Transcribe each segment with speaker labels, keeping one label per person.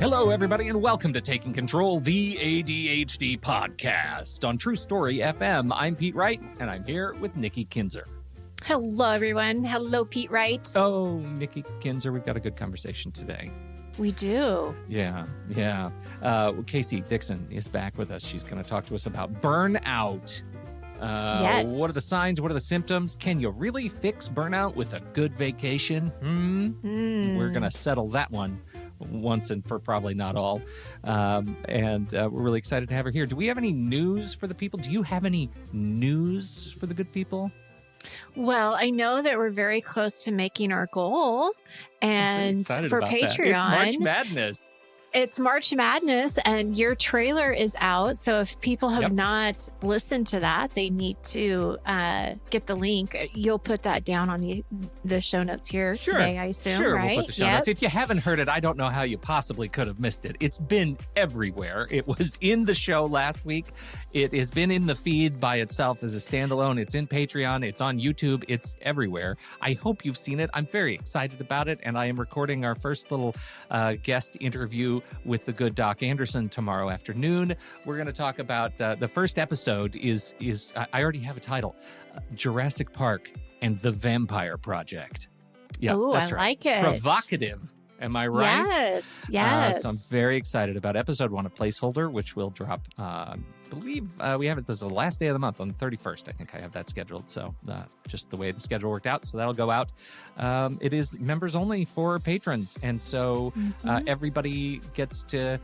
Speaker 1: Hello, everybody, and welcome to Taking Control, the ADHD podcast. On True Story FM, I'm Pete Wright, and I'm here with Nikki Kinzer.
Speaker 2: Hello, everyone. Hello, Pete Wright.
Speaker 1: Oh, Nikki Kinzer, we've got a good conversation today.
Speaker 2: We do.
Speaker 1: Yeah. Casey Dixon is back with us. She's going to talk to us about burnout.
Speaker 2: Yes.
Speaker 1: What are the signs? What are the symptoms? Can you really fix burnout with a good vacation? We're going to settle that one once and for probably not all. And we're really excited to have her here. Do we have any news for the people? Do you have any news for the good people?
Speaker 2: Well, I know that we're very close to making our goal. And for Patreon,
Speaker 1: it's March Madness.
Speaker 2: It's March Madness, and your trailer is out. So if people have not listened to that, they need to get the link. You'll put that down on the show notes here today, I assume, right?
Speaker 1: We'll put the show notes. If you haven't heard it, I don't know how you possibly could have missed it. It's been everywhere. It was in the show last week. It has been in the feed by itself as a standalone. It's in Patreon. It's on YouTube. It's everywhere. I hope you've seen it. I'm very excited about it, and I am recording our first little guest interview with the good Doc Anderson tomorrow afternoon. We're going to talk about the first episode is I already have a title, Jurassic Park and the Vampire Project. Yeah, that's right.
Speaker 2: Like it.
Speaker 1: Provocative. Am I right?
Speaker 2: Yes.
Speaker 1: So I'm very excited about episode 1, a placeholder, which will drop, I believe we have it. This is the last day of the month on the 31st. I think I have that scheduled. So just the way the schedule worked out. So that'll go out. It is members only for patrons. And so everybody gets to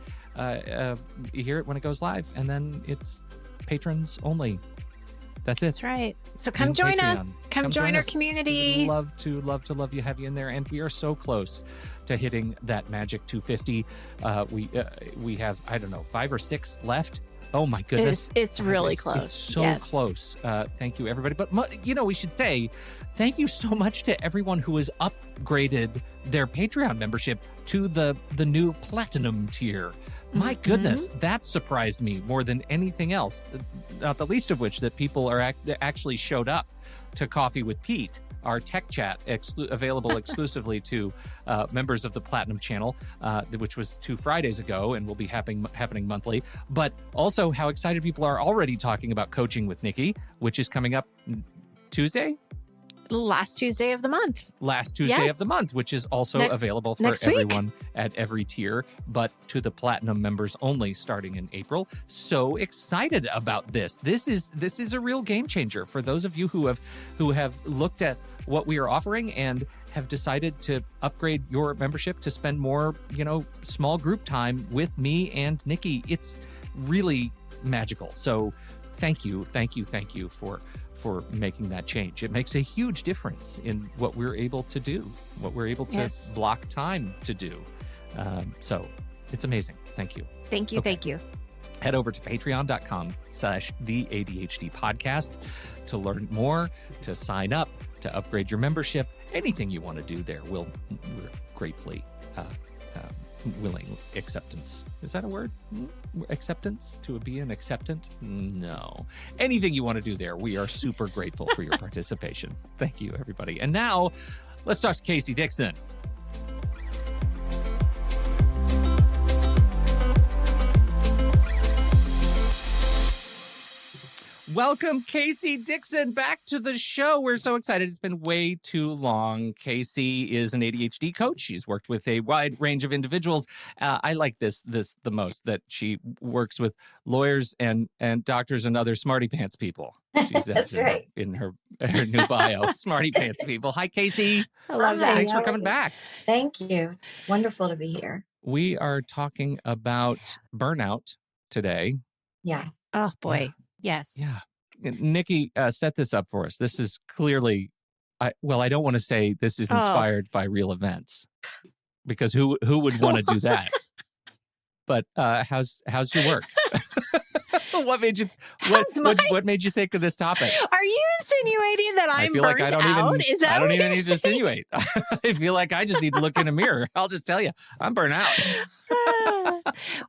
Speaker 1: hear it when it goes live. And then it's patrons only. That's it.
Speaker 2: That's right. So come join us. Come join our community.
Speaker 1: Love to have you in there. And we are so close to hitting that magic 250. We have, I don't know, 5 or 6 left. Oh my goodness.
Speaker 2: It's really close.
Speaker 1: It's so close. Thank you, everybody. But, we should say thank you so much to everyone who has upgraded their Patreon membership to the new Platinum tier. My goodness, that surprised me more than anything else, not the least of which that people are actually showed up to Coffee with Pete, our tech chat available exclusively to members of the Platinum channel, which was 2 Fridays ago and will be happening monthly. But also how excited people are already talking about Coaching with Nikki, which is coming up Tuesday?
Speaker 2: Last Tuesday of the month.
Speaker 1: Last Tuesday of the month, which is also available for everyone at every tier, but to the Platinum members only starting in April. So excited about this. This is a real game changer for those of you who have looked at what we are offering and have decided to upgrade your membership to spend more, small group time with me and Nikki. It's really magical. So thank you for making that change. It makes a huge difference in what we're able to do, what we're able to block time to do. So it's amazing. Thank you.
Speaker 2: Thank you.
Speaker 1: Head over to patreon.com/the ADHD podcast to learn more, to sign up, to upgrade your membership, anything you want to do there. We're gratefully willing acceptance. Is that a word? Acceptance? To be an acceptant? No. Anything you want to do there, we are super grateful for your participation. Thank you, everybody. And now, let's talk to Casey Dixon. Welcome, Casey Dixon, back to the show. We're so excited. It's been way too long. Casey is an ADHD coach. She's worked with a wide range of individuals. I like this the most, that she works with lawyers and doctors and other smarty pants people. She's
Speaker 3: That's right.
Speaker 1: In her new bio, smarty pants people. Hi, Casey.
Speaker 2: I love that.
Speaker 1: Thanks for coming back.
Speaker 3: Thank you. It's wonderful to be here.
Speaker 1: We are talking about burnout today.
Speaker 3: Yes.
Speaker 2: Oh, boy. Yes.
Speaker 1: Yeah. Nikki, set this up for us. This is clearly, I don't want to say this is inspired by real events, because who would want to do that? But how's your work? What made you think of this topic?
Speaker 2: Are you insinuating that I'm burnt out? Is that
Speaker 1: I don't
Speaker 2: what
Speaker 1: even
Speaker 2: you're
Speaker 1: need to insinuate. I feel like I just need to look in a mirror. I'll just tell you, I'm burnt out.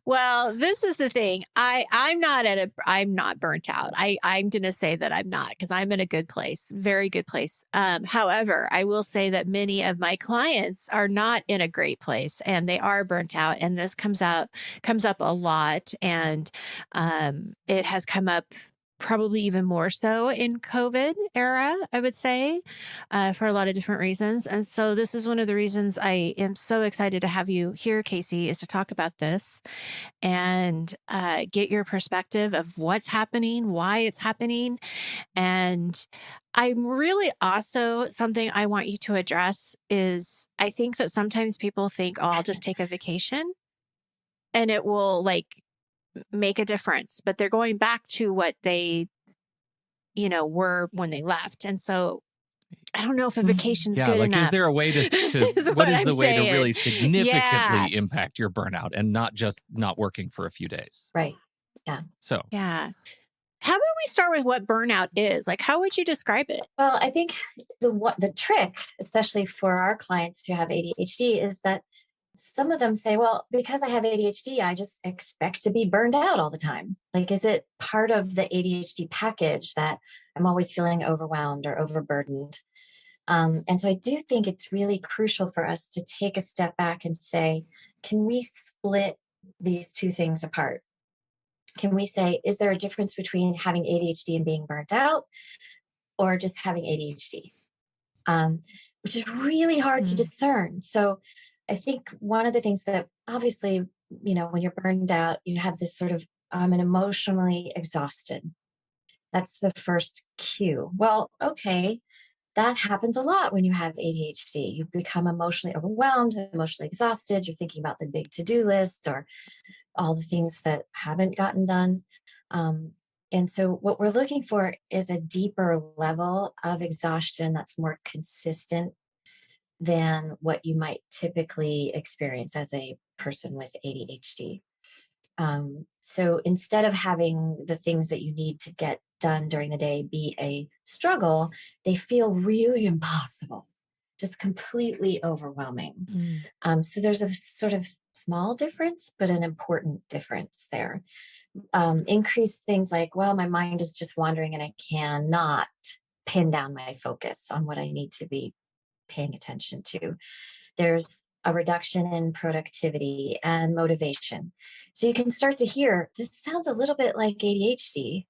Speaker 2: Well, this is the thing. I'm not burnt out. I'm going to say that I'm not, because I'm in a good place, very good place. However, I will say that many of my clients are not in a great place and they are burnt out. And this comes up a lot. And it has come up probably even more so in COVID era, I would say, for a lot of different reasons. And so this is one of the reasons I am so excited to have you here, Casey, is to talk about this and get your perspective of what's happening, why it's happening. And I'm really also, something I want you to address is, I think that sometimes people think, oh, I'll just take a vacation and it will like make a difference, but they're going back to what they, were when they left. And so I don't know if a vacation's good
Speaker 1: like,
Speaker 2: enough.
Speaker 1: is there a way to what is the way to really significantly impact your burnout and not just not working for a few days?
Speaker 3: Right. Yeah.
Speaker 1: So,
Speaker 2: yeah. How about we start with what burnout is? Like, how would you describe it?
Speaker 3: Well, I think the trick, especially for our clients who have ADHD, is that some of them say, well, because I have ADHD, I just expect to be burned out all the time. Like, is it part of the ADHD package that I'm always feeling overwhelmed or overburdened? And so I do think it's really crucial for us to take a step back and say, can we split these two things apart? Can we say, is there a difference between having ADHD and being burnt out, or just having ADHD? Which is really hard to discern. So I think one of the things that obviously, when you're burned out, you have this sort of, I'm emotionally exhausted. That's the first cue. Well, okay, that happens a lot when you have ADHD. You become emotionally overwhelmed, emotionally exhausted. You're thinking about the big to-do list or all the things that haven't gotten done. And so what we're looking for is a deeper level of exhaustion that's more consistent than what you might typically experience as a person with ADHD. So instead of having the things that you need to get done during the day be a struggle, they feel really impossible, just completely overwhelming. So there's a sort of small difference, but an important difference there. Increase things like, well, my mind is just wandering and I cannot pin down my focus on what I need to be paying attention to. There's a reduction in productivity and motivation. So you can start to hear, this sounds a little bit like ADHD,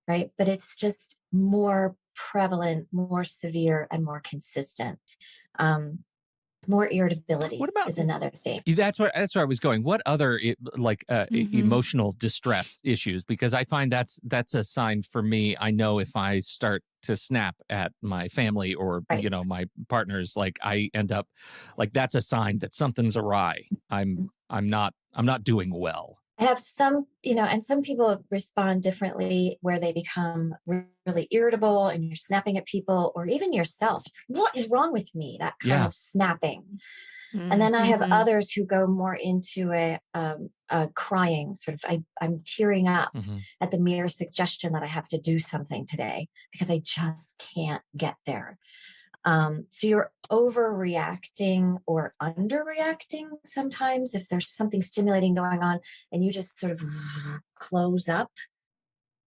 Speaker 3: right? But it's just more prevalent, more severe, and more consistent. More irritability is another thing.
Speaker 1: That's where I was going. What other emotional distress issues? Because I find that's a sign for me. I know if I start to snap at my family or my partners, like I end up like that's a sign that something's awry. I'm not doing well.
Speaker 3: I have some, and some people respond differently where they become really irritable and you're snapping at people or even yourself. What is wrong with me? That kind of snapping. And then I have others who go more into a crying sort of, I'm tearing up at the mere suggestion that I have to do something today because I just can't get there. So you're overreacting or underreacting sometimes if there's something stimulating going on and you just sort of close up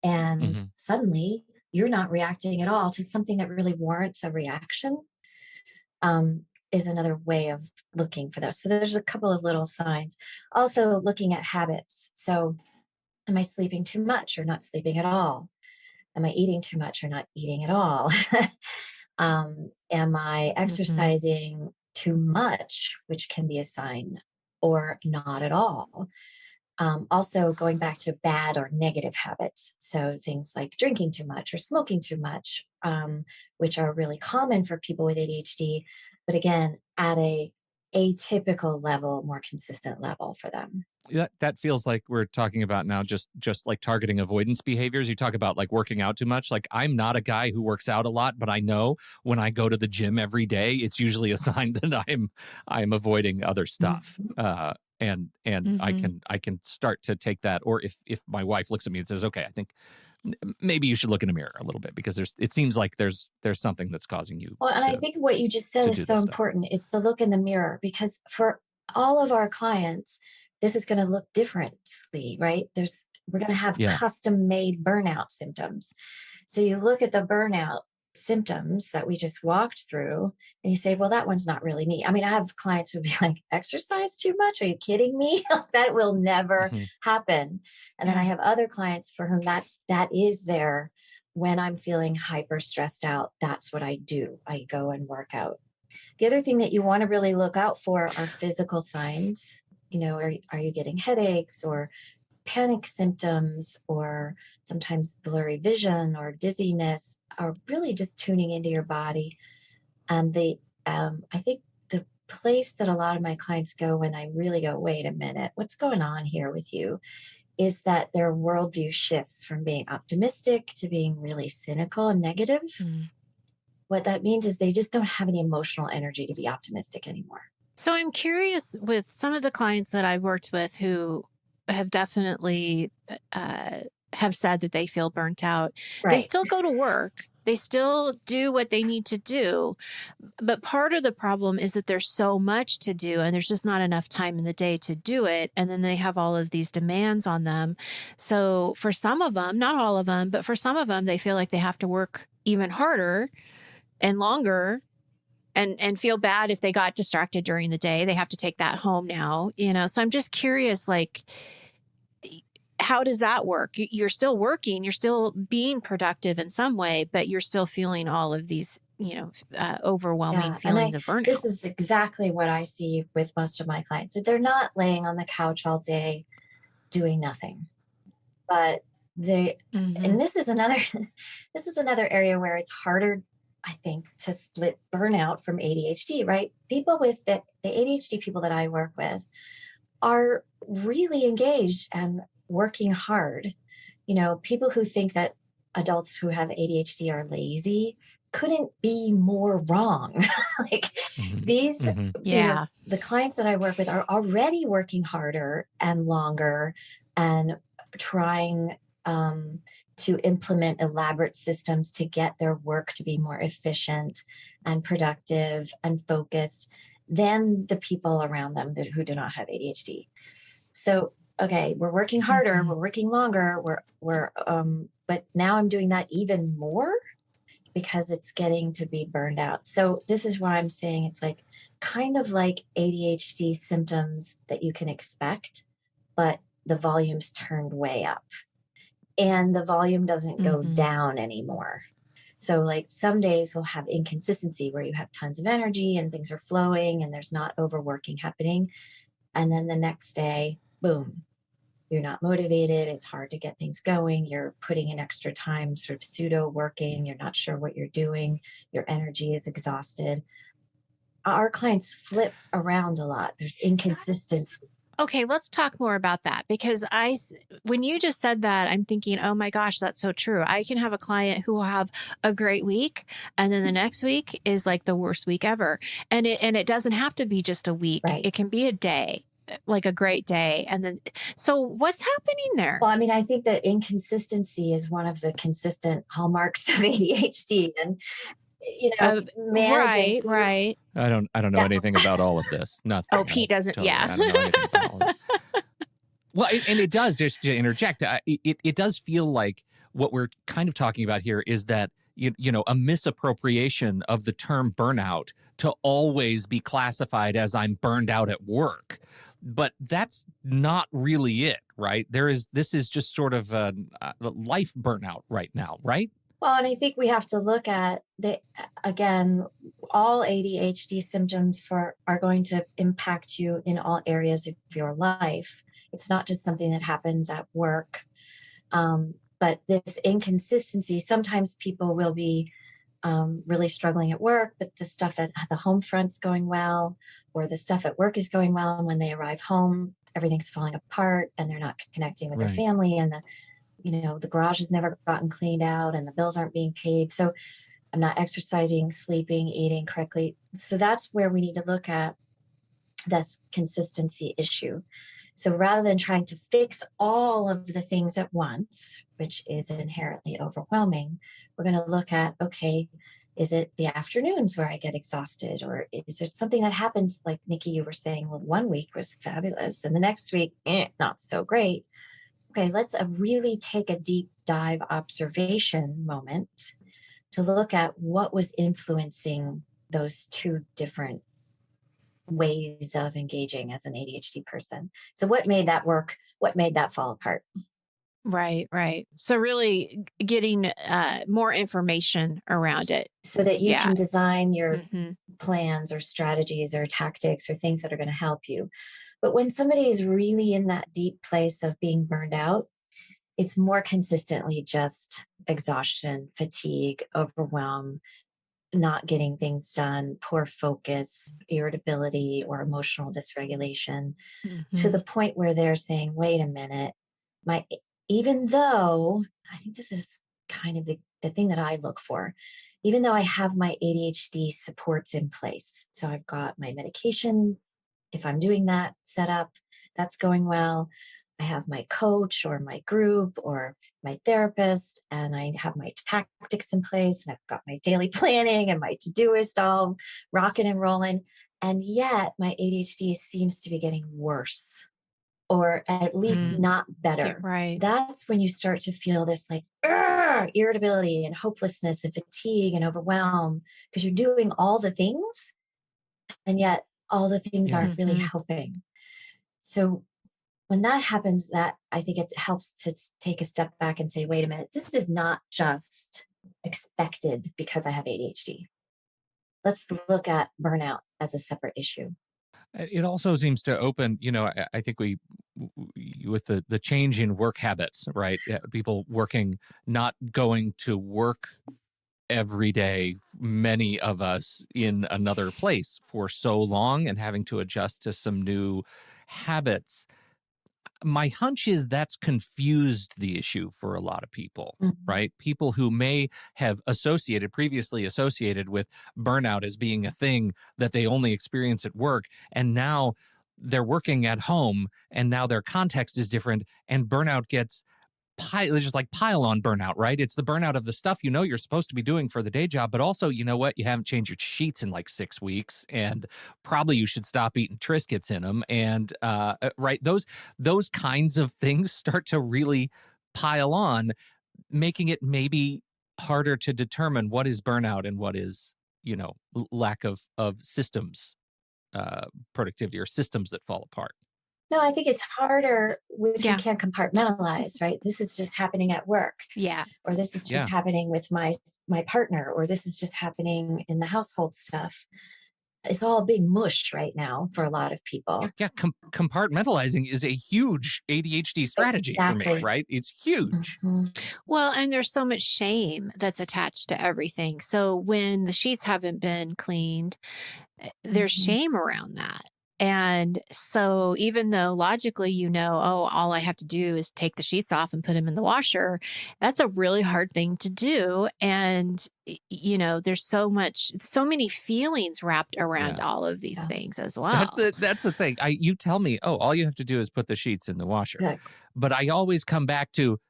Speaker 3: and suddenly you're not reacting at all to something that really warrants a reaction, is another way of looking for those. So there's a couple of little signs. Also looking at habits. So am I sleeping too much or not sleeping at all? Am I eating too much or not eating at all? Am I exercising too much, which can be a sign, or not at all? Also going back to bad or negative habits. So things like drinking too much or smoking too much, which are really common for people with ADHD, but again, at a atypical level, more consistent level for them.
Speaker 1: That feels like we're talking about now just like targeting avoidance behaviors. You talk about like working out too much. Like I'm not a guy who works out a lot, but I know when I go to the gym every day, it's usually a sign that I'm avoiding other stuff. And I can start to take that. Or if my wife looks at me and says, okay, I think maybe you should look in a mirror a little bit because it seems like there's something that's causing you.
Speaker 3: Well, and I think what you just said is so important. It's the look in the mirror, because for all of our clients, this is going to look differently, right? We're going to have custom made burnout symptoms. So you look at the burnout symptoms that we just walked through and you say, well, that one's not really me. I mean, I have clients who'd be like, exercise too much? Are you kidding me? That will never happen. And then I have other clients for whom that is their, when I'm feeling hyper stressed out, that's what I do. I go and work out. The other thing that you want to really look out for are physical signs. You know, are you getting headaches or panic symptoms, or sometimes blurry vision or dizziness, or really just tuning into your body. And I think the place that a lot of my clients go when I really go, wait a minute, what's going on here with you, is that their worldview shifts from being optimistic to being really cynical and negative. What that means is they just don't have any emotional energy to be optimistic anymore.
Speaker 2: So I'm curious, with some of the clients that I've worked with who have definitely have said that they feel burnt out. They still go to work. They still do what they need to do. But part of the problem is that there's so much to do and there's just not enough time in the day to do it. And then they have all of these demands on them. So for some of them, not all of them, but for some of them, they feel like they have to work even harder and longer and feel bad if they got distracted during the day. They have to take that home now, you know? So I'm just curious, like, how does that work? You're still working, you're still being productive in some way, but you're still feeling all of these, you know, overwhelming feelings of burnout.
Speaker 3: This is exactly what I see with most of my clients. They're not laying on the couch all day doing nothing, but and this is another area where it's harder, I think, to split burnout from ADHD, right? People with the ADHD people that I work with are really engaged and working hard. You know, people who think that adults who have ADHD are lazy couldn't be more wrong. Like these, you know, the clients that I work with are already working harder and longer and trying to implement elaborate systems to get their work to be more efficient and productive and focused than the people around them who do not have ADHD. So, okay, we're working harder, we're working longer, but now I'm doing that even more because it's getting to be burned out. So this is why I'm saying it's like kind of like ADHD symptoms that you can expect, but the volume's turned way up. And the volume doesn't go down anymore. So like some days we'll have inconsistency where you have tons of energy and things are flowing and there's not overworking happening. And then the next day, boom, you're not motivated. It's hard to get things going. You're putting in extra time, sort of pseudo working. You're not sure what you're doing. Your energy is exhausted. Our clients flip around a lot. There's inconsistency.
Speaker 2: Okay, let's talk more about that, because when you just said that, I'm thinking, oh my gosh, that's so true. I can have a client who will have a great week and then the next week is like the worst week ever. And it doesn't have to be just a week. Right. It can be a day, like a great day. And then, so what's happening there?
Speaker 3: Well, I mean, I think that inconsistency is one of the consistent hallmarks of ADHD. And you know, managing.
Speaker 2: Right.
Speaker 1: I don't know anything about all of this. Nothing.
Speaker 2: Oh, Pete doesn't.
Speaker 1: Totally, I don't know anything about all of it. Well, and it does, just to interject, it does feel like what we're kind of talking about here is that, you know, a misappropriation of the term burnout to always be classified as I'm burned out at work. But that's not really it, right? This is just sort of a life burnout right now, right?
Speaker 3: Well, and I think we have to look at again, all ADHD symptoms are going to impact you in all areas of your life. It's not just something that happens at work. But this inconsistency, sometimes people will be really struggling at work, but the stuff at the home front's going well, or the stuff at work is going well. And when they arrive home, everything's falling apart and they're not connecting with their family, and the garage has never gotten cleaned out and the bills aren't being paid. So I'm not exercising, sleeping, eating correctly. So that's where we need to look at this consistency issue. So rather than trying to fix all of the things at once, which is inherently overwhelming, we're going to look at, okay, Is it the afternoons where I get exhausted? Or is it something that happens, like Nikki, you were saying, well, one week was fabulous and the next week, not so great. Okay, let's really take a deep dive observation moment to look at what was influencing those two different ways of engaging as an ADHD person. So what made that work? What made that fall apart?
Speaker 2: Right, right. So really getting more information around it.
Speaker 3: So that you can design your
Speaker 2: Mm-hmm.
Speaker 3: plans or strategies or tactics or things that are going to help you. But when somebody is really in that deep place of being burned out, it's more consistently just exhaustion, fatigue, overwhelm, not getting things done, poor focus, irritability, or emotional dysregulation, to the point where they're saying, wait a minute, even though I think this is kind of the thing that I look for, even though I have my ADHD supports in place. So I've got my medication, if I'm doing that set up, that's going well. I have my coach or my group or my therapist, and I have my tactics in place, and I've got my daily planning and my to-doist all rocking and rolling. And yet my ADHD seems to be getting worse, or at least not better.
Speaker 2: Right.
Speaker 3: That's when you start to feel this like irritability and hopelessness and fatigue and overwhelm, because you're doing all the things, and yet all the things aren't really helping. So when that happens, that I think it helps to take a step back and say, wait a minute, this is not just expected because I have ADHD. Let's look at burnout as a separate issue.
Speaker 1: It also seems to open, I think with the change in work habits, right? People working, not going to work every day, many of us in another place for so long and having to adjust to some new habits. My hunch is that's confused the issue for a lot of people, right? People who may have previously associated with burnout as being a thing that they only experience at work. And now they're working at home and now their context is different, and burnout gets just like pile on burnout, right? It's the burnout of the stuff you're supposed to be doing for the day job, but also, you know what? You haven't changed your sheets in like 6 weeks, and probably you should stop eating Triscuits in them. And right, those kinds of things start to really pile on, making it maybe harder to determine what is burnout and what is, lack of systems productivity or systems that fall apart.
Speaker 3: No, I think it's harder if you can't compartmentalize, right? This is just happening at work.
Speaker 2: Yeah.
Speaker 3: Or this is just happening with my partner, or this is just happening in the household stuff. It's all a big mush right now for a lot of people.
Speaker 1: Yeah, compartmentalizing is a huge ADHD strategy for me, right? It's huge.
Speaker 2: Well, and there's so much shame that's attached to everything. So when the sheets haven't been cleaned, there's shame around that. And so even though logically, all I have to do is take the sheets off and put them in the washer, that's a really hard thing to do. And, there's so many feelings wrapped around all of these things as well.
Speaker 1: That's the thing. You tell me, all you have to do is put the sheets in the washer. Exactly. But I always come back to,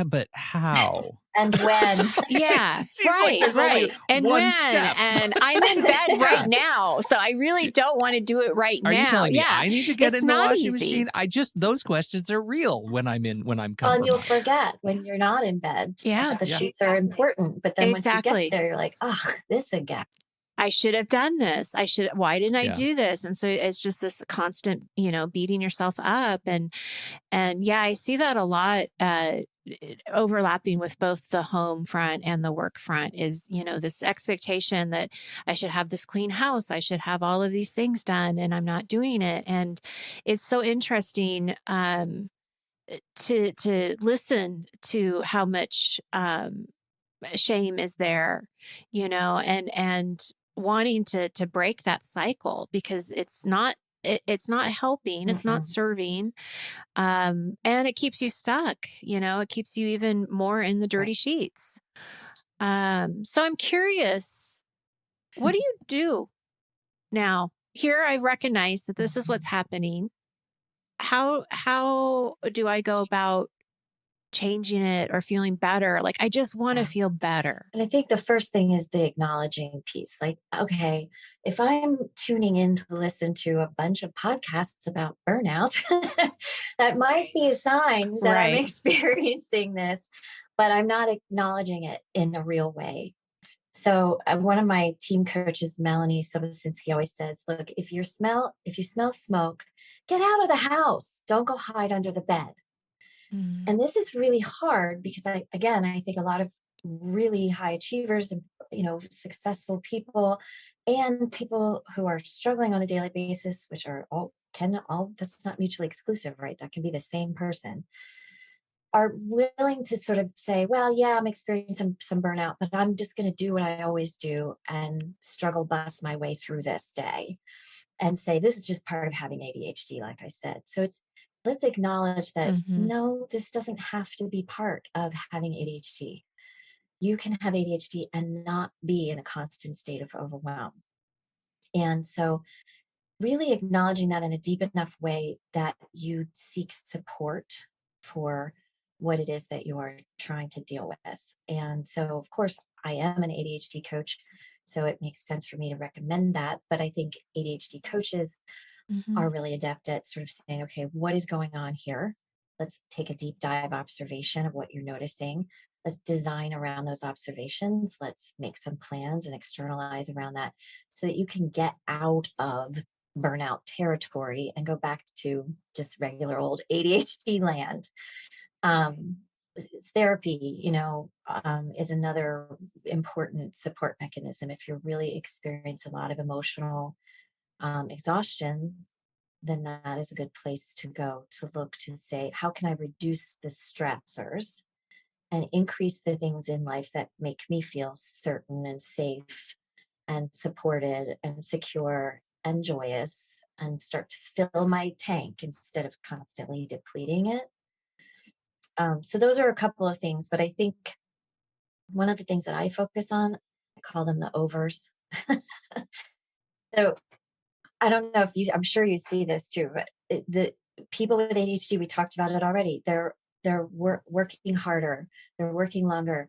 Speaker 1: but how?
Speaker 3: And when?
Speaker 2: Yeah, right. And when? Step. And I'm in bed right now, so I really don't want to do it right now.
Speaker 1: Are you telling me I need to get in the washing machine? Those questions are real when I'm comfortable.
Speaker 3: Well, and you'll forget when you're not in bed.
Speaker 2: Yeah.
Speaker 3: The sheets are important. But then once you get there, you're like, this again.
Speaker 2: I should have done this. Why didn't I do this? And so it's just this constant, beating yourself up. And I see that a lot, overlapping with both the home front and the work front is, this expectation that I should have this clean house. I should have all of these things done, and I'm not doing it. And it's so interesting, to listen to how much, shame is there, and wanting to break that cycle, because it's not helping, it's not serving, and it keeps you stuck, it keeps you even more in the dirty sheets. So I'm curious, what do you do now? Here I recognize that this is what's happening. How do I go about changing it or feeling better. Like, I just want to feel better.
Speaker 3: And I think the first thing is the acknowledging piece. Like, okay, if I'm tuning in to listen to a bunch of podcasts about burnout, that might be a sign that I'm experiencing this, but I'm not acknowledging it in a real way. So one of my team coaches, Melanie Sobosinski, always says, look, if you smell smoke, get out of the house. Don't go hide under the bed. And this is really hard because I think a lot of really high achievers and, successful people and people who are struggling on a daily basis, which are that's not mutually exclusive, right? That can be the same person, are willing to sort of say, well, yeah, I'm experiencing some burnout, but I'm just going to do what I always do and struggle bust my way through this day and say, this is just part of having ADHD, like I said. So let's acknowledge that, no, this doesn't have to be part of having ADHD. You can have ADHD and not be in a constant state of overwhelm. And so really acknowledging that in a deep enough way that you seek support for what it is that you are trying to deal with. And so, of course, I am an ADHD coach, so it makes sense for me to recommend that. But I think ADHD coaches are really adept at sort of saying, okay, what is going on here? Let's take a deep dive observation of what you're noticing. Let's design around those observations. Let's make some plans and externalize around that so that you can get out of burnout territory and go back to just regular old ADHD land. Therapy, is another important support mechanism. If you're really experiencing a lot of emotional exhaustion, then that is a good place to go to look to say, how can I reduce the stressors and increase the things in life that make me feel certain and safe and supported and secure and joyous, and start to fill my tank instead of constantly depleting it. So those are a couple of things, but I think one of the things that I focus on, I call them the overs. So I don't know I'm sure you see this too, but the people with ADHD, we talked about it already. They're working harder, they're working longer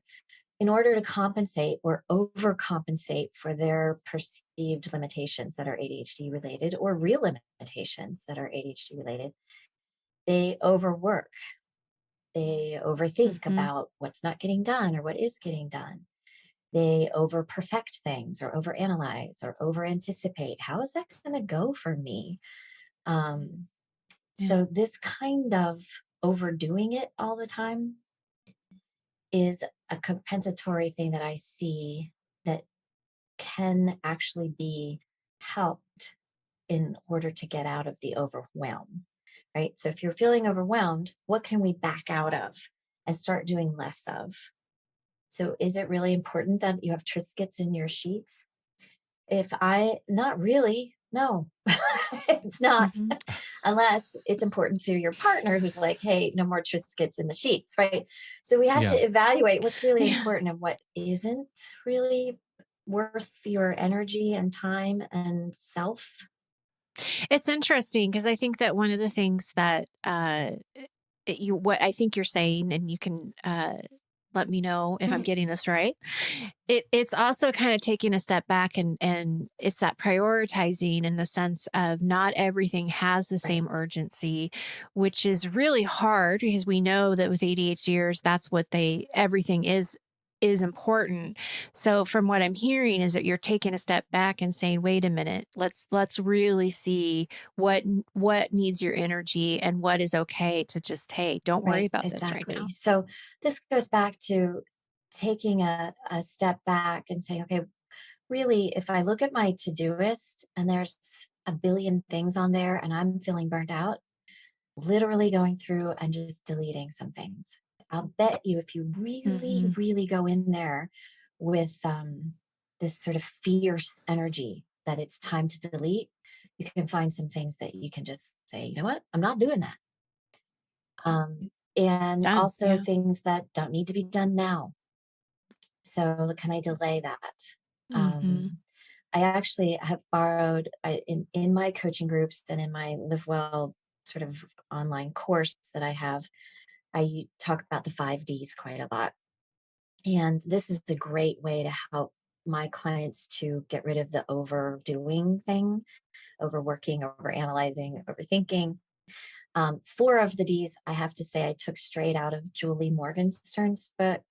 Speaker 3: in order to compensate or overcompensate for their perceived limitations that are ADHD related or real limitations that are ADHD related. They overwork. They overthink about what's not getting done or what is getting done. They over perfect things or over analyze or over anticipate. How is that going to go for me? So this kind of overdoing it all the time is a compensatory thing that I see that can actually be helped in order to get out of the overwhelm, right? So if you're feeling overwhelmed, what can we back out of and start doing less of? So is it really important that you have Triscuits in your sheets? Not really, no, it's not, unless it's important to your partner who's like, hey, no more Triscuits in the sheets, right? So we have to evaluate what's really important and what isn't really worth your energy and time and self.
Speaker 2: It's interesting because I think that one of the things that what I think you're saying, and you can let me know if I'm getting this right. It's also kind of taking a step back and it's that prioritizing in the sense of not everything has the same urgency, which is really hard because we know that with ADHDers, that's what everything is important. So from what I'm hearing is that you're taking a step back and saying, wait a minute, let's really see what needs your energy and what is okay to just, hey, don't worry about this right now.
Speaker 3: So this goes back to taking a step back and saying, okay, really, if I look at my to-do-list and there's a billion things on there and I'm feeling burnt out, literally going through and just deleting some things. I'll bet you if you really, really go in there with this sort of fierce energy that it's time to delete, you can find some things that you can just say, you know what, I'm not doing that. And also things that don't need to be done now. So can I delay that? I actually have borrowed in my coaching groups and in my Live Well sort of online course that I have, I talk about the 5Ds quite a lot. And this is a great way to help my clients to get rid of the overdoing thing, overworking, overanalyzing, overthinking. 4 of the Ds, I have to say, I took straight out of Julie Morgenstern's book.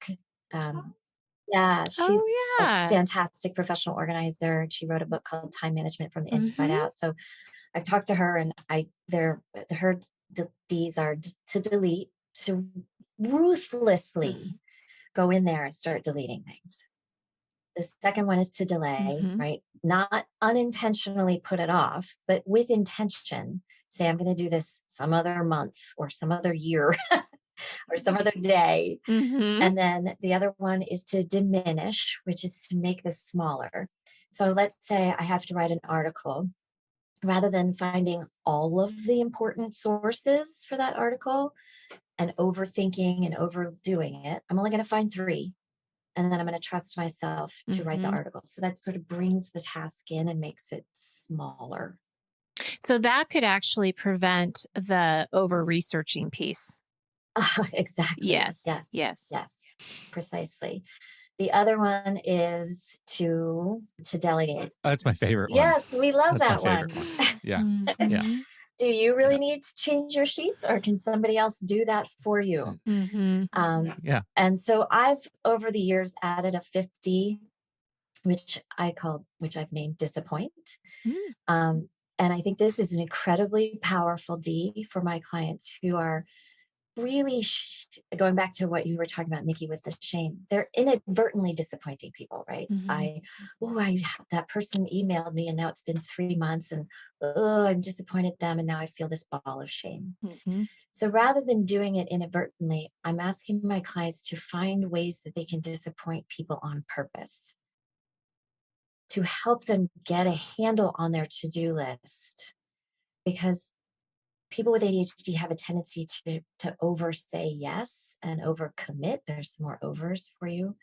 Speaker 3: Yeah, she's a
Speaker 2: yeah.
Speaker 3: fantastic professional organizer. She wrote a book called Time Management from the Inside Out. So I've talked to her, and her Ds are to delete, to ruthlessly go in there and start deleting things. The second one is to delay, right? Not unintentionally put it off, but with intention. Say, I'm going to do this some other month or some other year or some other day. And then the other one is to diminish, which is to make this smaller. So let's say I have to write an article. Rather than finding all of the important sources for that article and overthinking and overdoing it, I'm only going to find 3. And then I'm going to trust myself to write the article. So that sort of brings the task in and makes it smaller.
Speaker 2: So that could actually prevent the over-researching piece.
Speaker 3: Exactly.
Speaker 2: Yes.
Speaker 3: Precisely. The other one is to delegate.
Speaker 1: That's my favorite one.
Speaker 3: Yes, we love
Speaker 1: That's
Speaker 3: that
Speaker 1: one. Yeah. Yeah.
Speaker 3: Do you really need to change your sheets, or can somebody else do that for you?
Speaker 1: Yeah.
Speaker 3: And so I've over the years added a 50, which I've named disappoint. And I think this is an incredibly powerful D for my clients who are really going back to what you were talking about, Nikki, with the shame. They're inadvertently disappointing people, right? That person emailed me and now it's been 3 months and I'm disappointed them. And now I feel this ball of shame. So rather than doing it inadvertently, I'm asking my clients to find ways that they can disappoint people on purpose to help them get a handle on their to-do list. Because people with ADHD have a tendency to over say yes and over commit. There's some more overs for you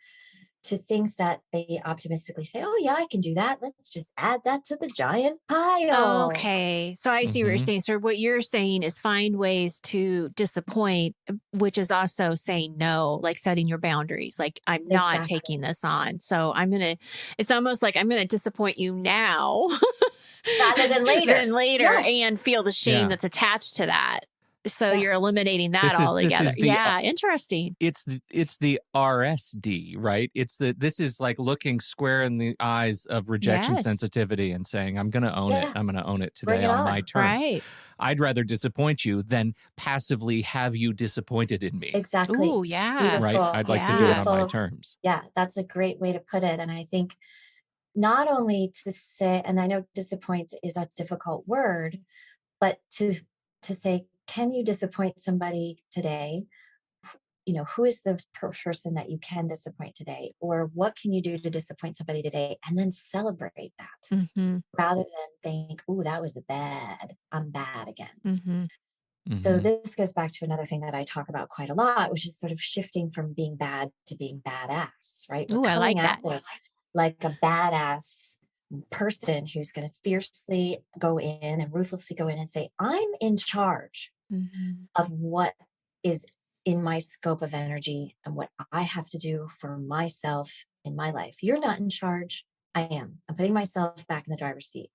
Speaker 3: to things that they optimistically say, oh yeah, I can do that. Let's just add that to the giant pile.
Speaker 2: Okay. So I see what you're saying. So what you're saying is find ways to disappoint, which is also saying no, like setting your boundaries. Like I'm not taking this on. So it's almost like I'm going to disappoint you now.
Speaker 3: Rather than later. Yes.
Speaker 2: And feel the shame that's attached to that. So you're eliminating that altogether. Interesting.
Speaker 1: It's the RSD, right? This is like looking square in the eyes of rejection sensitivity and saying, I'm going to own it. I'm going to own it today on my terms.
Speaker 2: Right.
Speaker 1: I'd rather disappoint you than passively have you disappointed in me.
Speaker 3: Exactly.
Speaker 2: Oh, yeah.
Speaker 3: Beautiful.
Speaker 1: Right? I'd like to do it on my terms.
Speaker 3: Yeah, that's a great way to put it. And I think not only to say, and I know disappoint is a difficult word, but to say, can you disappoint somebody today? Who is the person that you can disappoint today? Or what can you do to disappoint somebody today? And then celebrate that rather than think, oh, that was bad. I'm bad again. So this goes back to another thing that I talk about quite a lot, which is sort of shifting from being bad to being badass, right?
Speaker 2: Oh, I like that.
Speaker 3: This like a badass person who's going to fiercely go in and ruthlessly go in and say, I'm in charge of what is in my scope of energy and what I have to do for myself in my life. You're not in charge. I am. I'm putting myself back in the driver's seat.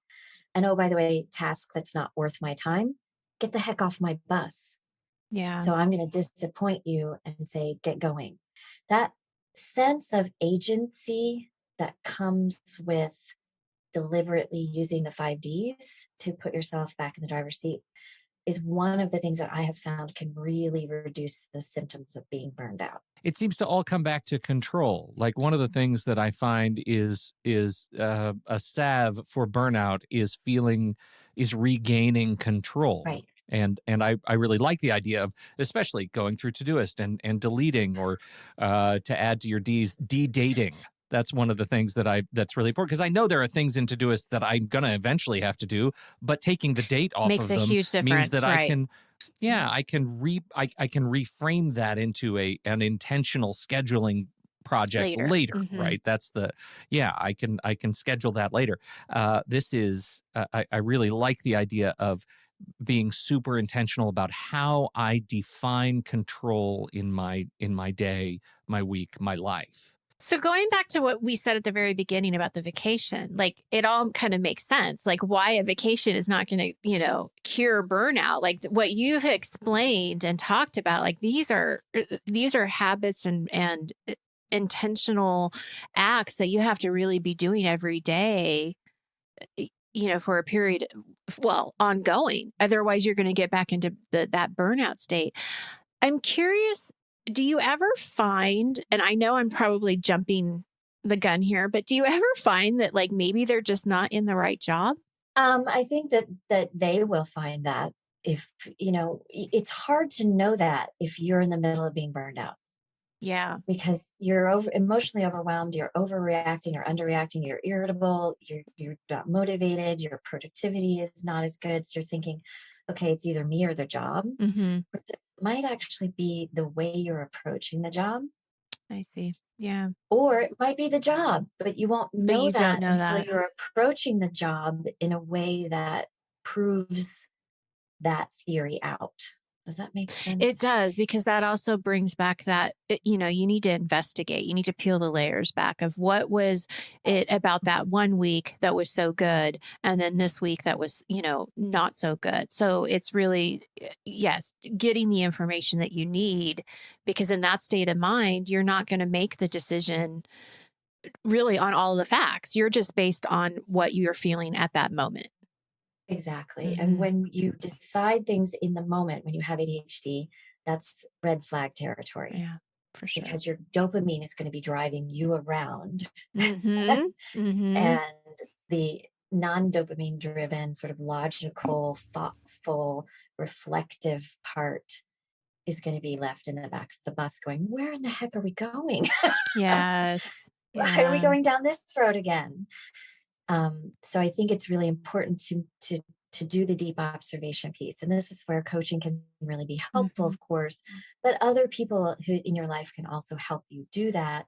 Speaker 3: And oh, by the way, task that's not worth my time, get the heck off my bus.
Speaker 2: Yeah.
Speaker 3: So I'm going to disappoint you and say, get going. That sense of agency that comes with deliberately using the 5Ds to put yourself back in the driver's seat is one of the things that I have found can really reduce the symptoms of being burned out.
Speaker 1: It seems to all come back to control. Like one of the things that I find is a salve for burnout is regaining control.
Speaker 3: Right.
Speaker 1: And I really like the idea of especially going through Todoist and deleting or to add to your Ds, de-dating. That's one of the things that's really important because I know there are things in Todoist that I'm going to eventually have to do, but taking the date off
Speaker 2: makes
Speaker 1: of them
Speaker 2: a huge difference,
Speaker 1: means that
Speaker 2: right.
Speaker 1: I can reframe that into an intentional scheduling project later right? That's I can schedule that later. This is I really like the idea of being super intentional about how I define control in my day, my week, my life.
Speaker 2: So going back to what we said at the very beginning about the vacation, like it all kind of makes sense. Like why a vacation is not going to, cure burnout. Like what you've explained and talked about, like these are habits and intentional acts that you have to really be doing every day, for a period, ongoing. Otherwise, you're going to get back into that burnout state. I'm curious, do you ever find, and I know I'm probably jumping the gun here, but do you ever find that like maybe they're just not in the right job?
Speaker 3: I think that they will find that if, it's hard to know that if you're in the middle of being burned out.
Speaker 2: Yeah.
Speaker 3: Because you're emotionally overwhelmed, you're overreacting or underreacting, you're irritable, you're not motivated, your productivity is not as good. So you're thinking, okay, it's either me or the job.
Speaker 2: Mm-hmm.
Speaker 3: Or it might actually be the way you're approaching the job.
Speaker 2: I see. Yeah.
Speaker 3: Or it might be the job, but you won't know that until you're approaching the job in a way that proves that theory out. Does that make sense?
Speaker 2: It does, because that also brings back that, you need to investigate. You need to peel the layers back of what was it about that one week that was so good. And then this week that was, not so good. So it's really, yes, getting the information that you need, because in that state of mind, you're not going to make the decision really on all the facts. You're just based on what you're feeling at that moment.
Speaker 3: Exactly.
Speaker 2: Mm-hmm.
Speaker 3: And when you decide things in the moment, when you have ADHD, that's red flag territory.
Speaker 2: Yeah, for sure.
Speaker 3: Because your dopamine is going to be driving you around.
Speaker 2: Mm-hmm. Mm-hmm.
Speaker 3: And the non-dopamine driven, sort of logical, thoughtful, reflective part is going to be left in the back of the bus going, where in the heck are we going?
Speaker 2: Yes.
Speaker 3: Why are we going down this road again? So I think it's really important to do the deep observation piece. And this is where coaching can really be helpful, of course, but other people who in your life can also help you do that,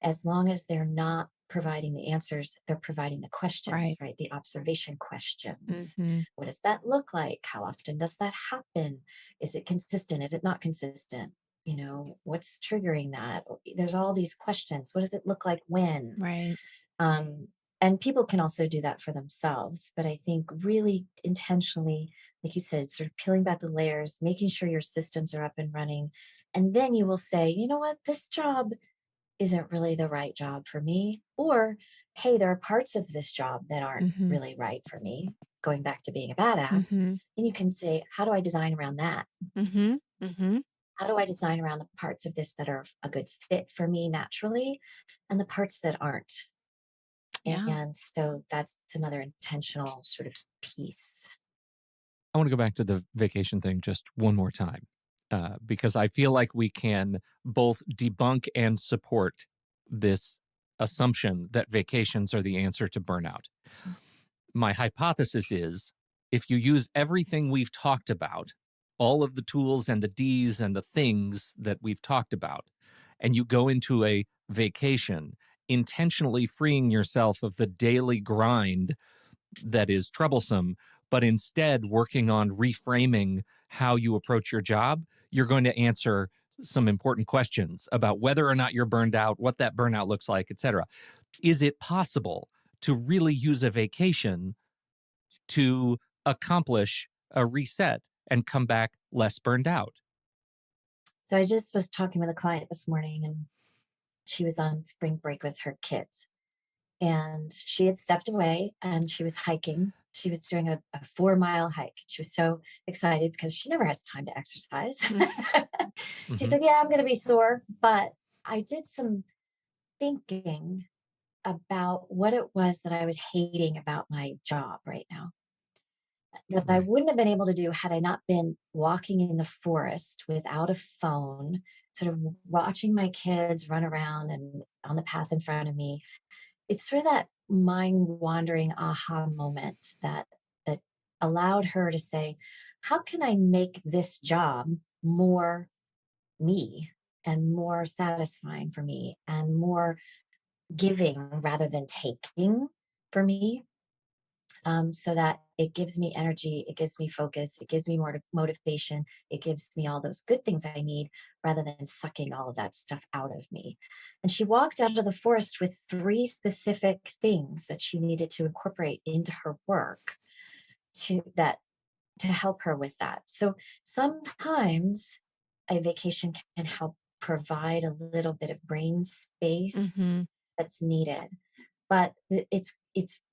Speaker 3: as long as they're not providing the answers, they're providing the questions, right? The observation questions. What does that look like? How often does that happen? Is it consistent? Is it not consistent? What's triggering that? There's all these questions. What does it look like when?
Speaker 2: Right.
Speaker 3: And people can also do that for themselves. But I think really intentionally, like you said, sort of peeling back the layers, making sure your systems are up and running. And then you will say, you know what, this job isn't really the right job for me. Or, hey, there are parts of this job that aren't really right for me. Going back to being a badass. And you can say, how do I design around that? How do I design around the parts of this that are a good fit for me naturally and the parts that aren't?
Speaker 2: Yeah.
Speaker 3: And so that's another intentional sort of piece.
Speaker 1: I want to go back to the vacation thing just one more time, because I feel like we can both debunk and support this assumption that vacations are the answer to burnout. My hypothesis is if you use everything we've talked about, all of the tools and the Ds and the things that we've talked about, and you go into a vacation intentionally freeing yourself of the daily grind that is troublesome, but instead working on reframing how you approach your job, you're going to answer some important questions about whether or not you're burned out, what that burnout looks like, et cetera. Is it possible to really use a vacation to accomplish a reset and come back less burned out?
Speaker 3: So I just was talking with a client this morning, and she was on spring break with her kids, and she had stepped away and she was hiking. She was doing a 4-mile hike. She was so excited because she never has time to exercise. She said, yeah, I'm going to be sore. But I did some thinking about what it was that I was hating about my job right now, that I wouldn't have been able to do had I not been walking in the forest without a phone, sort of watching my kids run around and on the path in front of me. It's sort of that mind wandering aha moment that allowed her to say, how can I make this job more me and more satisfying for me and more giving rather than taking for me? so that it gives me energy, it gives me focus, it gives me more motivation, it gives me all those good things I need rather than sucking all of that stuff out of me. And she walked out of the forest with 3 specific things that she needed to incorporate into her work to help her with that. So sometimes a vacation can help provide a little bit of brain space that's needed. But it's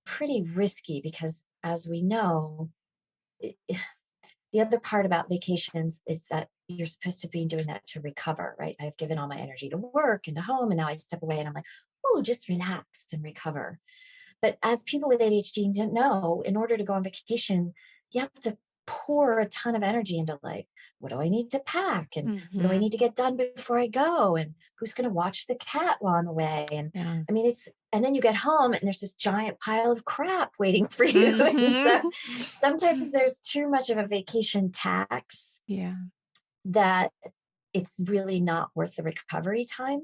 Speaker 3: pretty risky because, as we know, the other part about vacations is that you're supposed to be doing that to recover, right? I've given all my energy to work and to home, and now I step away and I'm like, oh, just relax and recover. But as people with ADHD know, in order to go on vacation, you have to pour a ton of energy into, like, what do I need to pack? And what do I need to get done before I go? And who's going to watch the cat while I'm away? And I mean, and then you get home and there's this giant pile of crap waiting for you. And so sometimes there's too much of a vacation tax that it's really not worth the recovery time.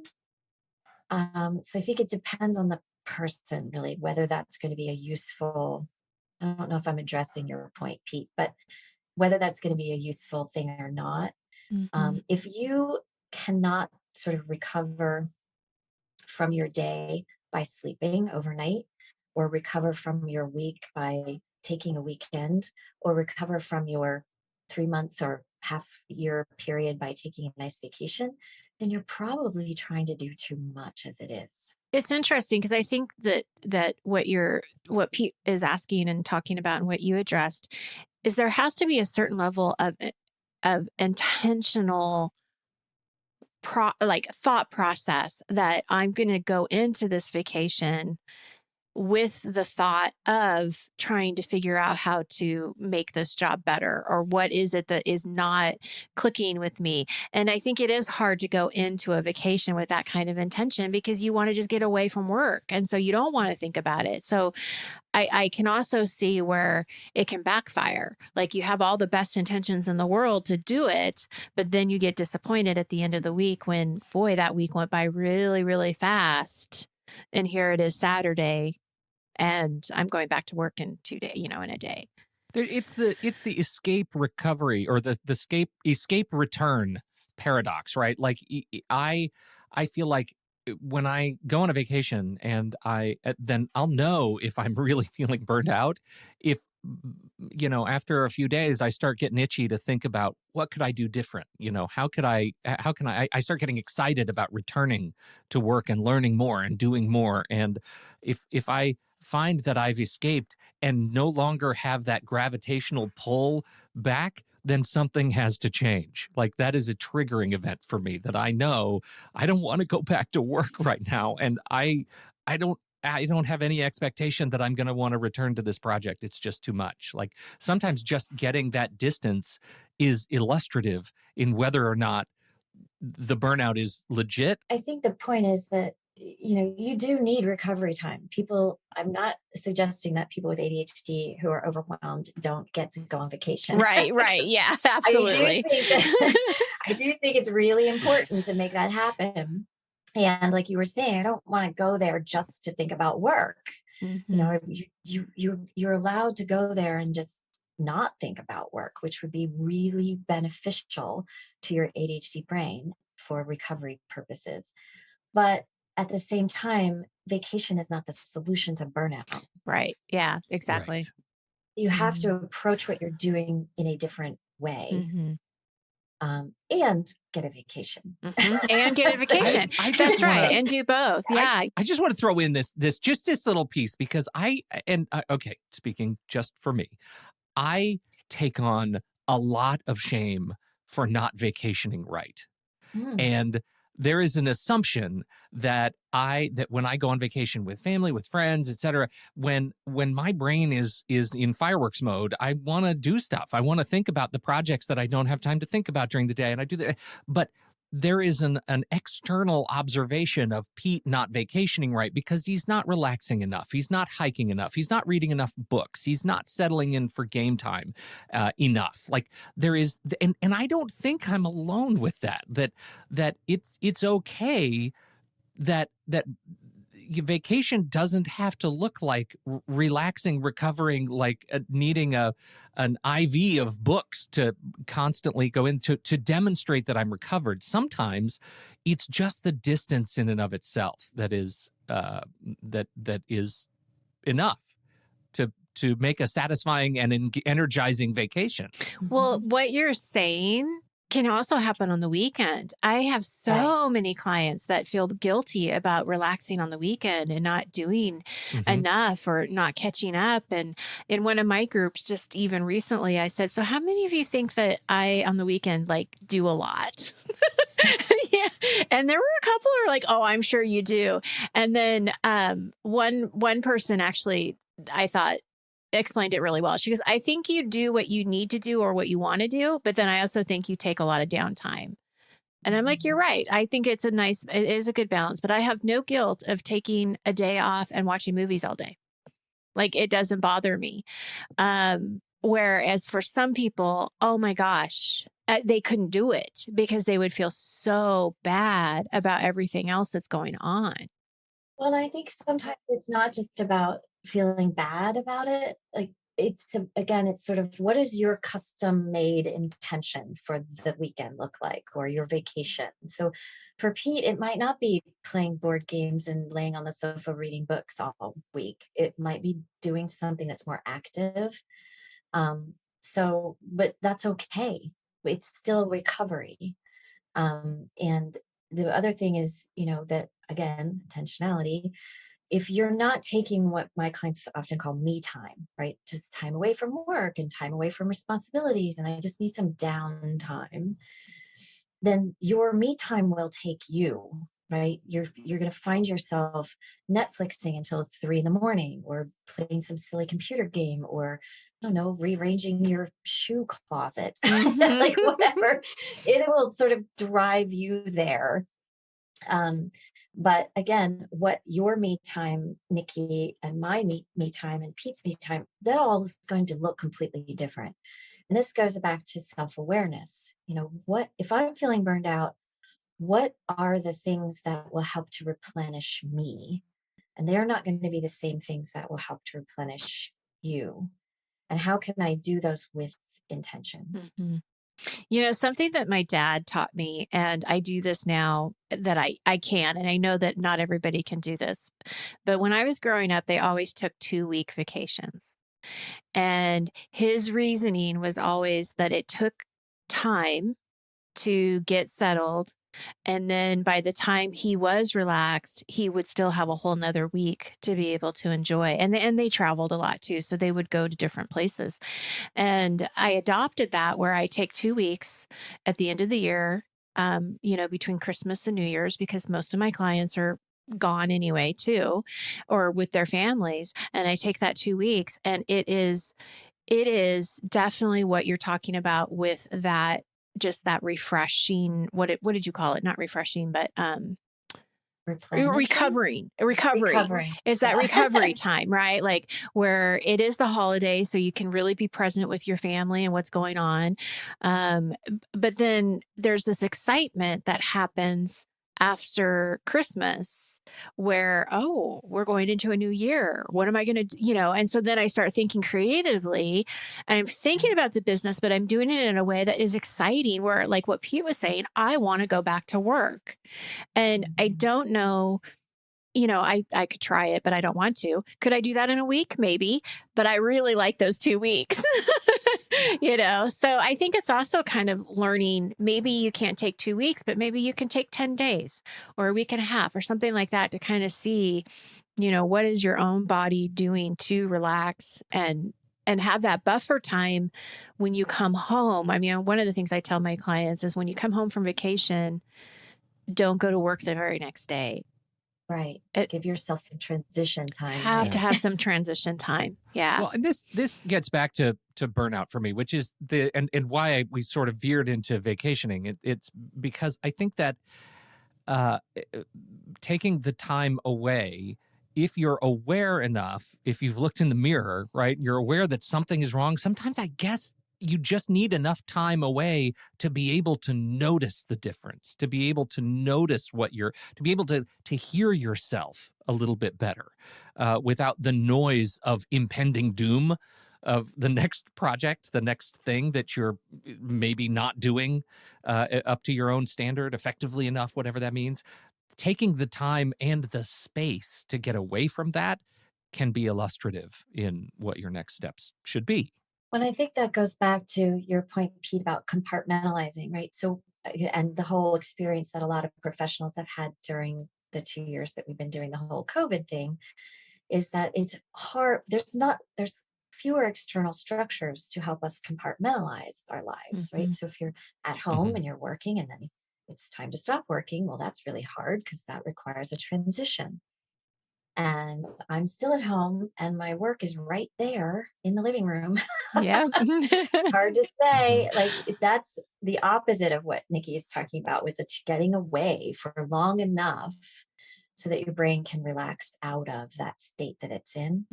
Speaker 3: So I think it depends on the person, really, whether that's going to be a useful, I don't know if I'm addressing your point, Pete, but whether that's going to be a useful thing or not. If you cannot sort of recover from your day by sleeping overnight, or recover from your week by taking a weekend, or recover from your 3-month or half-year period by taking a nice vacation, then you're probably trying to do too much as it is.
Speaker 2: It's interesting because I think that what Pete is asking and talking about and what you addressed is there has to be a certain level of intentional thought process that I'm going to go into this vacation with the thought of trying to figure out how to make this job better, or what is it that is not clicking with me. And I think it is hard to go into a vacation with that kind of intention because you want to just get away from work. And so you don't want to think about it. So I can also see where it can backfire. Like, you have all the best intentions in the world to do it, but then you get disappointed at the end of the week when, boy, that week went by really, really fast. And here it is Saturday, and I'm going back to work in 2 days, in a day.
Speaker 1: It's the escape recovery, or the escape return paradox, right? Like, I feel like when I go on a vacation and then I'll know if I'm really feeling burned out if, after a few days I start getting itchy to think about what could I do different? How can I start getting excited about returning to work and learning more and doing more. And if I find that I've escaped and no longer have that gravitational pull back, then something has to change. Like, that is a triggering event for me that I know I don't want to go back to work right now. And I don't have any expectation that I'm going to want to return to this project. It's just too much. Like, sometimes just getting that distance is illustrative in whether or not the burnout is legit.
Speaker 3: I think the point is that, you do need recovery time. I'm not suggesting that people with ADHD who are overwhelmed don't get to go on vacation.
Speaker 2: Right. Yeah, absolutely.
Speaker 3: I do think it's really important to make that happen. And like you were saying, I don't want to go there just to think about work. You're allowed to go there and just not think about work, which would be really beneficial to your ADHD brain for recovery purposes. But at the same time, vacation is not the solution to burnout.
Speaker 2: Right. Yeah, exactly.
Speaker 1: Right.
Speaker 3: You have to approach what you're doing in a different way. And get a vacation.
Speaker 2: And get a vacation. That's right. And do both. Yeah.
Speaker 1: I just want to throw in this little piece because speaking just for me, I take on a lot of shame for not vacationing right. And there is an assumption that when I go on vacation with family, with friends, etc., when my brain is in fireworks mode, I want to do stuff. I want to think about the projects that I don't have time to think about during the day, and I do that. But there is an external observation of Pete not vacationing right because he's not relaxing enough. He's not hiking enough. He's not reading enough books. He's not settling in for game time enough. Like, there is, and I don't think I'm alone with that it's okay that vacation doesn't have to look like relaxing, recovering, like needing an IV of books to constantly go into to demonstrate that I'm recovered. Sometimes it's just the distance in and of itself that is that is enough to make a satisfying and energizing vacation.
Speaker 2: Well, what you're saying can also happen on the weekend. I have so many clients that feel guilty about relaxing on the weekend and not doing enough or not catching up. And in one of my groups, just even recently, I said, so how many of you think that I, on the weekend, like do a lot? Yeah. And there were a couple who are like, oh, I'm sure you do. And then one person actually, I thought, explained it really well. She goes, I think you do what you need to do or what you want to do, but then I also think you take a lot of downtime. And I'm like, you're right. I think it is a good balance, but I have no guilt of taking a day off and watching movies all day. Like, it doesn't bother me. Whereas for some people, oh my gosh, they couldn't do it because they would feel so bad about everything else that's going on.
Speaker 3: Well, I think sometimes it's not just about feeling bad about it. Like, it's sort of, what is your custom made intention for the weekend look like, or your vacation? So for Pete, it might not be playing board games and laying on the sofa reading books all week. It might be doing something that's more active. But that's okay. It's still recovery. And the other thing is, that again, intentionality. If you're not taking what my clients often call me time, right? Just time away from work and time away from responsibilities, and I just need some downtime, then your me time will take you, right? You're going to find yourself Netflixing until 3 a.m, or playing some silly computer game, or I don't know, rearranging your shoe closet, like whatever. It will sort of drive you there. But again, what your me time, Nikki, and my me time and Pete's me time, that all is going to look completely different. And this goes back to self-awareness. What if I'm feeling burned out, what are the things that will help to replenish me? And they're not going to be the same things that will help to replenish you. And how can I do those with intention?
Speaker 2: Something that my dad taught me, and I do this now that I can, and I know that not everybody can do this, but when I was growing up, they always took 2-week vacations. And his reasoning was always that it took time to get settled. And then by the time he was relaxed, he would still have a whole nother week to be able to enjoy. And they traveled a lot too. So they would go to different places. And I adopted that, where I take 2 weeks at the end of the year, between Christmas and New Year's, because most of my clients are gone anyway too, or with their families. And I take that 2 weeks, and it is definitely what you're talking about with that. Just that refreshing, what did you call it? Not refreshing, but recovering. It's that recovery time, right? Like, where it is the holiday, so you can really be present with your family and what's going on. But then there's this excitement that happens after Christmas, where, oh, we're going into a new year. What am I going to do? And so then I start thinking creatively, and I'm thinking about the business, but I'm doing it in a way that is exciting, where, like what Pete was saying, I want to go back to work. And I don't know, I could try it, but I don't want to. Could I do that in a week? Maybe, but I really like those 2 weeks. So I think it's also kind of learning, maybe you can't take 2 weeks, but maybe you can take 10 days or a week and a half or something like that, to kind of see, what is your own body doing to relax and have that buffer time when you come home. I mean, one of the things I tell my clients is, when you come home from vacation, don't go to work the very next day.
Speaker 3: Right. Give yourself some transition time.
Speaker 2: Have to have some transition time. Yeah.
Speaker 1: Well, and this gets back to burnout for me, which is and why we sort of veered into vacationing. It's because I think that taking the time away, if you're aware enough, if you've looked in the mirror, right, you're aware that something is wrong. Sometimes I guess you just need enough time away to be able to notice the difference, to be able to notice to be able to hear yourself a little bit better without the noise of impending doom of the next project, the next thing that you're maybe not doing up to your own standard effectively enough, whatever that means. Taking the time and the space to get away from that can be illustrative in what your next steps should be.
Speaker 3: Well, I think that goes back to your point, Pete, about compartmentalizing, right? So, and the whole experience that a lot of professionals have had during the 2 years that we've been doing the whole COVID thing is that it's hard. There's fewer external structures to help us compartmentalize our lives, right? So if you're at home and you're working and then it's time to stop working, well, that's really hard because that requires a transition. And I'm still at home and my work is right there in the living room.
Speaker 2: Yeah.
Speaker 3: Hard to say. Like that's the opposite of what Nikki is talking about with the getting away for long enough so that your brain can relax out of that state that it's in.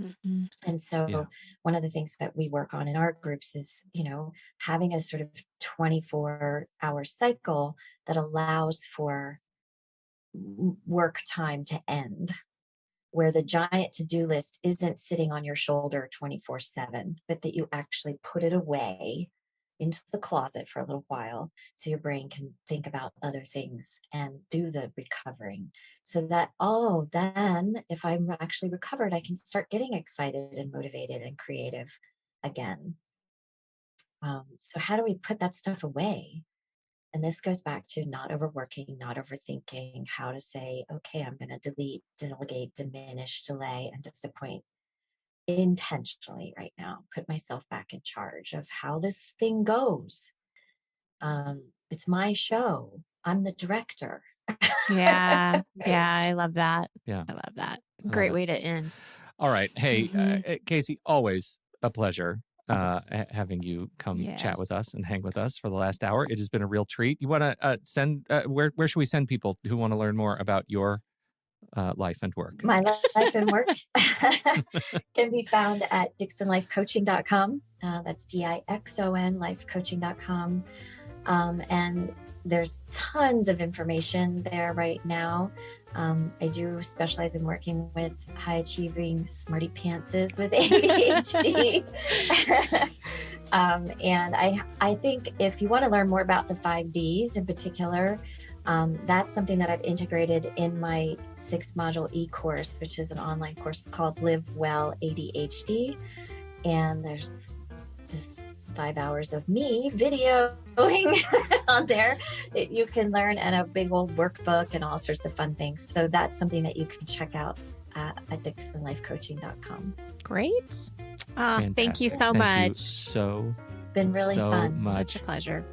Speaker 3: And so one of the things that we work on in our groups is, having a sort of 24-hour cycle that allows for work time to end, where the giant to-do list isn't sitting on your shoulder 24/7, but that you actually put it away into the closet for a little while so your brain can think about other things and do the recovering so that, then if I'm actually recovered, I can start getting excited and motivated and creative again. So how do we put that stuff away? And this goes back to not overworking, not overthinking, how to say, okay, I'm going to delete, delegate, diminish, delay, and disappoint intentionally right now. Put myself back in charge of how this thing goes. It's my show. I'm the director.
Speaker 2: Yeah.
Speaker 3: Right?
Speaker 2: Yeah. I love that.
Speaker 1: Yeah.
Speaker 2: I love that. Great way to end.
Speaker 1: All right. Hey, Casey, always a pleasure having you come chat with us and hang with us for the last hour. It has been a real treat. You want to send, where should we send people who want to learn more about your life and work?
Speaker 3: My life and work can be found at dixonlifecoaching.com. That's DIXON lifecoaching.com. And there's tons of information there right now. I do specialize in working with high achieving smarty pantses with ADHD. And I think if you want to learn more about the 5 Ds in particular, that's something that I've integrated in my 6-module e-course, which is an online course called Live Well ADHD. And there's just 5 hours of me videoing on there that you can learn, and a big old workbook and all sorts of fun things. So that's something that you can check out at dixonlifecoaching.com.
Speaker 2: Great. Thank you so much.
Speaker 3: Been really fun.
Speaker 2: Such a pleasure.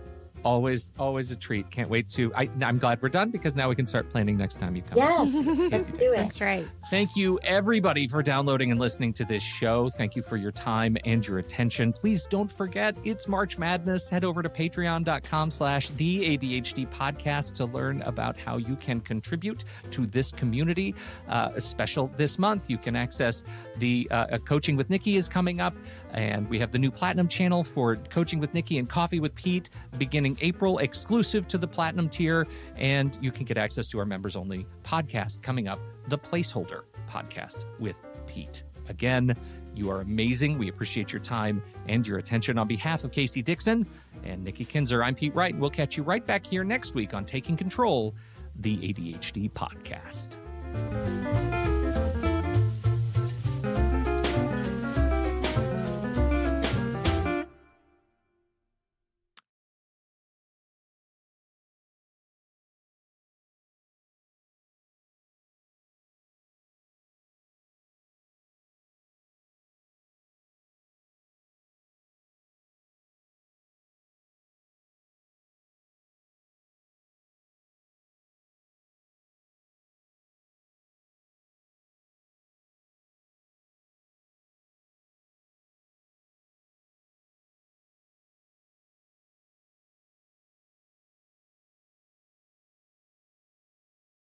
Speaker 1: Always a treat. Can't wait to. I'm glad we're done because now we can start planning next time you come.
Speaker 3: Yes, let's do it.
Speaker 2: That's right.
Speaker 1: Thank you, everybody, for downloading and listening to this show. Thank you for your time and your attention. Please don't forget, it's March Madness. Head over to patreon.com/the ADHD podcast to learn about how you can contribute to this community. Special this month, you can access the Coaching with Nikki is coming up, and we have the new Platinum channel for Coaching with Nikki and Coffee with Pete beginning April, exclusive to the Platinum tier, and you can get access to our members-only podcast coming up, The Placeholder Podcast with Pete. Again, you are amazing. We appreciate your time and your attention. On behalf of Casey Dixon and Nikki Kinzer, I'm Pete Wright, and we'll catch you right back here next week on Taking Control, the ADHD podcast.